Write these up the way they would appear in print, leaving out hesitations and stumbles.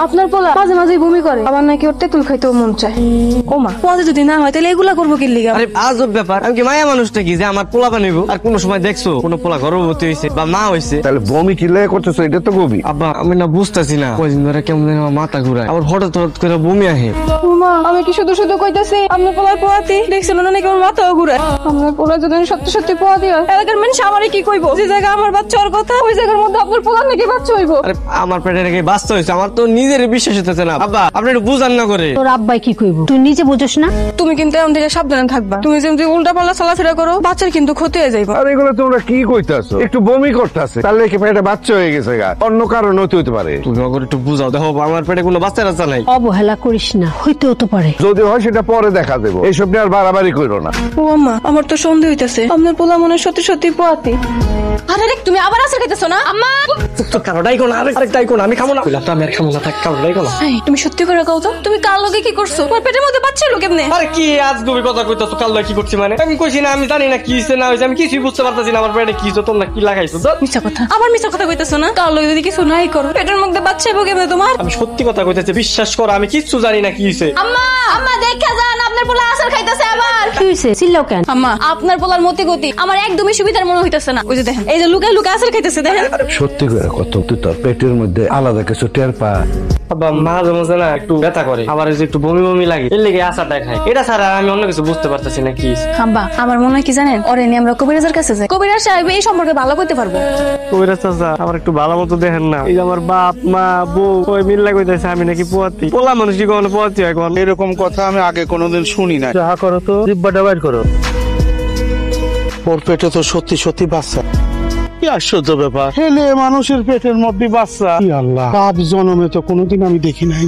আপনার পোলা মাঝে মাঝে বমি করে, আবার নাকি ওর তেঁতুল খাইতেও মন চায়। ও মা, পদে যদি না হয় তাহলে এগুলা করবো কি লিগা? আরে আজব ব্যাপার, আমি কি মায়া মানুষটা কি যে আমার পোলা বানাইবো? আর কোন সময় দেখছো কোন পোলা গর্ভবতী হয়েছে বা মা হয়েছে? তাহলে বমি কি লেগে করতেছো? এটা তো বমি। আব্বা আমি না বুঝতেছি না, কয়দিন ধরে কেমন যেন আমার মাথা ঘুরায়, আবার হঠাৎ হঠাৎ করে বমি আহে। ও মা, আমি কি শুধু শুধু কইতাছি আপনার পোলার পোয়াতি? দেখছিল না নাকি আমার মাথাও ঘুরায়? আপনার পোলা যদি সত্যি সত্যি পোয়াতি হয়, এলাকার মানুষ আমারে কি কইবো? যে জায়গা আমার বাচ্চা হওয়ার কথা, ওই জায়গার মধ্যে আপনার পোলার নাকি বাচ্চা হইবো? আরে আমার পেটে রেখে বাঁচতে হয়েছে, আমার তো নিজের বিশ্বাস হতেছে না। আব্বা আপনি একটু বুঝান না করে। তোর আব্বাই কি কইবো? তুই নিজে বুঝছ না? তুমি কিন্তু এমন থেকে সাবধানে থাকবা। তুমি যেমন উল্টা পাল্লা চলাফেরা করো, বাচ্চার কিন্তু ক্ষতি হয়ে যাইবা। আর এগুলো তোমরা কি কইতাছো? একটু বমি করতেছে, তাহলে কি পেটে বাচ্চা হয়ে গেছে গা? অন্য কারণ হতে পারে। তুমি আমাকে একটু বুঝাও, দেখো আমার পেটে কোনো বাচ্চা টাচ্চা নাই। অবহেলা করিস না, হইতেও তো পারে। যদি হয় সেটা পরে দেখা দেবো, এইসব নিয়ে আর বাড়াবাড়ি করো না। ও আম্মা, আমার তো সন্দেহ হইতাছে আপনার পোলা মনে হয় সত্যি সত্যি পোয়াতি। আরে রে, তুমি আবার আসার খাইতেছো না? আম্মা তো কারোটাই কোন আরেকটাই কোন আমি খাবো না, তো আমি আর খাবো না, থাক কারোটাই কোন। এই, তুমি সত্যি করে কও তো, তুমি কার লগে কি করছো? তোমার পেটের মধ্যে বাচ্চা হলো কেমনে? আরে কি আজ তুমি কথা কইতাছো? কাল কি করছি মানে? আমি কইছি না আমি জানি না কি হইছে না হইছে, আমি কিছুই বুঝতে পারতাছি না আমার পেটে কি হইছে, তোমরা কি লাগাইছো? মিথ্যা কথা, আবার মিথ্যা কথা কইতেছো না? কার লগে যদি কিছু নাই করো, পেটের মধ্যে বাচ্চা হইবো কেমনে তোমার? আমি সত্যি কথা কইতেছি, বিশ্বাস করো আমি কিচ্ছু জানি না কি হইছে। আম্মা, আম্মা দেখা যান আপনার পোলা আসার খাইতেছে আবার। কি হইছে? চিল্লাও কেন? আম্মা, আপনার পোলার মতি গতি আমার একদমই সুবিধার মনে হইতেছে না। ওই যে দেখেন, এই যে লুকা লুকা আসার খাইতেছে, দেখেন। সত্যি করে কত তুই তোর পেটের মধ্যে আলাদা কিছু টের পা? আব্বা মাঝে মাঝে না একটু ব্যথা করে, আবার এই যে একটু বমি বমি লাগে, এর লেগে আশাটা খাই। এটা ছাড়া আমি অন্য কিছু বুঝতে পারতেছি না কি হইছে। আব্বা, আমার মনে হয় কি জানেন, ওরে নিয়ে আমরা কবিরাজের কাছে যাই, কবিরাজ সাহেব এই সম্পর্কে ভালো করতে পারবো। কবিরাজ চাচা আমার একটু ভালো মতো দেখেন না, এই যে আমার বাপ মা বউ ওই মিল্লা কইতেছে আমি নাকি পোয়াতি। পোলা মানুষ কি কখনো পোয়াতি হয়? এখন এরকম কথা আমি আগে কোনোদিন শুনি না। যা করো তো জিব্বাটা বাইর করো। ওর পেটে তো সত্যি সত্যি বাচ্চা। কি আশ্চর্য ব্যাপার, ছেলে মানুষের পেটের মধ্যে বাচ্চা! কি আল্লাহ, বাপ জন্মে তো কোনোদিন আমি দেখি নাই।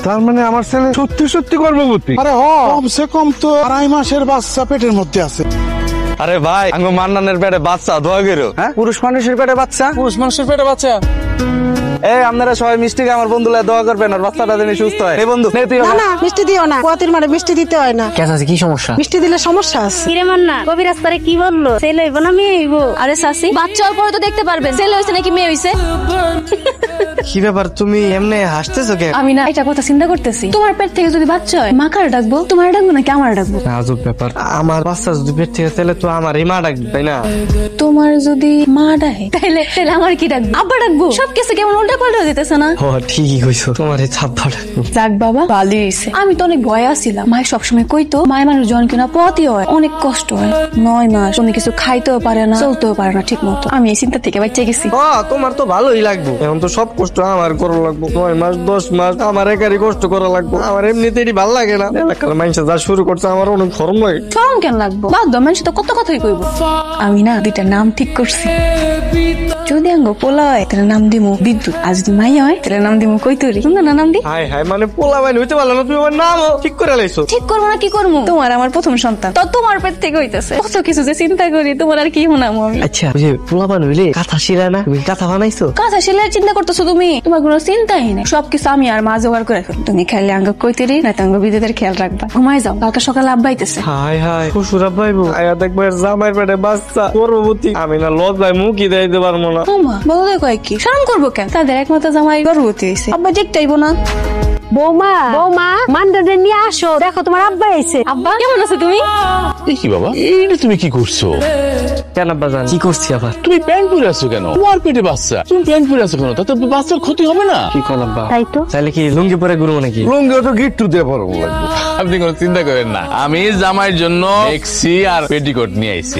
তার মানে আমার ছেলে সত্যি সত্যি গর্ভবতী? আরে কমসে কম তো 2.5 মাসের বাচ্চা পেটের মধ্যে আছে। আরে ভাই আঙ্গো মান্নানের পেটে বাচ্চা, দোয়া করো। হ্যাঁ, পুরুষ মানুষের পেটে বাচ্চা? পুরুষ মানুষের পেটে বাচ্চা? এই আপনারা সবাই মিষ্টিকে আমার বন্ধুলা দোয়া করবেন আর বাচ্চাটা যেন সুস্থ হয়। এই বন্ধু নে তুই। না না, মিষ্টি দিও না, পোয়াতির মারে মিষ্টি দিতে হয় না। কেন আছে, কি সমস্যা? মিষ্টি দিলে সমস্যা আছে। কিরে মান্না, কবিরাজ তারে কি বললো? ছেলে হইব না মেয়ে হইব? আরে সাসি, বাচ্চা হওয়ার পরে তো দেখতে পারবেন ছেলে হইছে নাকি মেয়ে হইছে। কি ব্যাপার, তুমি এমনি হাসতেছো কেন? আমি না এটা কথা চিন্তা করতেছি, তোমার পেট থেকে যদি বাচ্চা হয়, মা কার ডাকবো? তোমার ডাকবো নাকি আমার ডাকবো? আজব ব্যাপার, আমার বাচ্চা যদি পেট থেকে তাহলে তো আমার এই মা ডাকবে, তাই না? তোমার যদি মা ডাকে তাহলে তাহলে আমার কি ডাকবো? আব্বা ডাকবো? সবকিছু কেমন উল্টা পাল্টা হয়ে যেতেছে না? ও ঠিকই কইছো, তোমার এই ছাব্বা ডাকবো। যাক বাবা, ভালোই হইছে। আমি তো অনেক ভয় আসছিলাম, মায়ের সবসময় কইতো মায়ের মানুষ জন কিনা পথই হয়, অনেক কষ্ট হয়। 9 মাস কোনো কিছু খাইতেও পারে না, চলতেও পারে না ঠিক মতো। আমি এই চিন্তা থেকে বাঁচে গেছি। তোমার তো ভালোই লাগবো, এখন তো সব কষ্ট আমার করা লাগবো। 9 মাস 10 মাস আমার একারই কষ্ট করা লাগবো, আমার এমনিতেই ভাল লাগে না। এলাকার মানুষ যা শুরু করছে আমার অনেক শরম লাগে। শরম কেন লাগবো? বাধ্য, মানুষ তো কত কথাই কইব। আমি না 2টা নাম ঠিক করছি, যদি আঙ্গ পোলা হয় তাহলে নাম দিমু বিদ্যুৎ, আর যদি মাই হয় তাহলে নাম দিমু কৈতুরি। সুন্দর না নাম দি? হাই হাই, মানে পোলা বাইন হইতে পারলো না, তুমি আমার নামও ঠিক করে লাইছো। ঠিক করবো না কি করবো? তোমার আমার প্রথম সন্তান, তো তোমার পেট থেকে হইতেছে। কত কিছু যে চিন্তা করি, তোমার আর কি শোনাবো আমি। আচ্ছা ওই যে পোলা বাইন হইলে কাঁথা শিরা না, তুমি কাঁথা বানাইছো? কথা সেলাই চিন্তা করতেছো তুমি? তোমার কোনো চিন্তাই নেই, সবকিছু আমি আর মা জোগাড় করে ফেল। তুমি খাইলে আঙ্গ কৈতুরি না আঙ্গ বিদ্যুতের খেয়াল রাখবা। ঘুমাই যাও, কালকে সকালে আব্বা আইতেছে। হাই হাই, শ্বশুর আব্বাইবো আয়া দেখবো এর জামাইয়ের পেটে বাচ্চা গর্ভবতী। আমি না লজ্জায় মুখই দিতে পারবো না। ওমা, বলো কয় কি শরম করবো কেন? তাদের একমাত্র জামাই গর্ভবতী হয়েছে, আব্বা দেখতেইবো না? বৌমা, বৌমা, মান্দাদের নিয়ে আসো, দেখো তোমার আব্বা এসে। আব্বা কেমন আছো তুমি? কি বাবা, এইটা তুমি কি করছো? কেন আব্বা জান, কি করছি আবার? তুমি প্যান্ট পরে আছো কেন? তোমার পেটে বাচ্চা, তুমি প্যান্ট পরে আছো কেন? তাতে বাচ্চার ক্ষতি হবে না? কি কোন আব্বা? তাই তো। তাহলে কি লুঙ্গি পরে ঘুরবো নাকি? লুঙ্গি তো গিট্টু দিয়ে পরবো লাগবে। আপনি কোনো চিন্তা করেন না, আমি জামাইয়ের জন্য এক্সি আর পেটিকোট নিয়ে আইছি।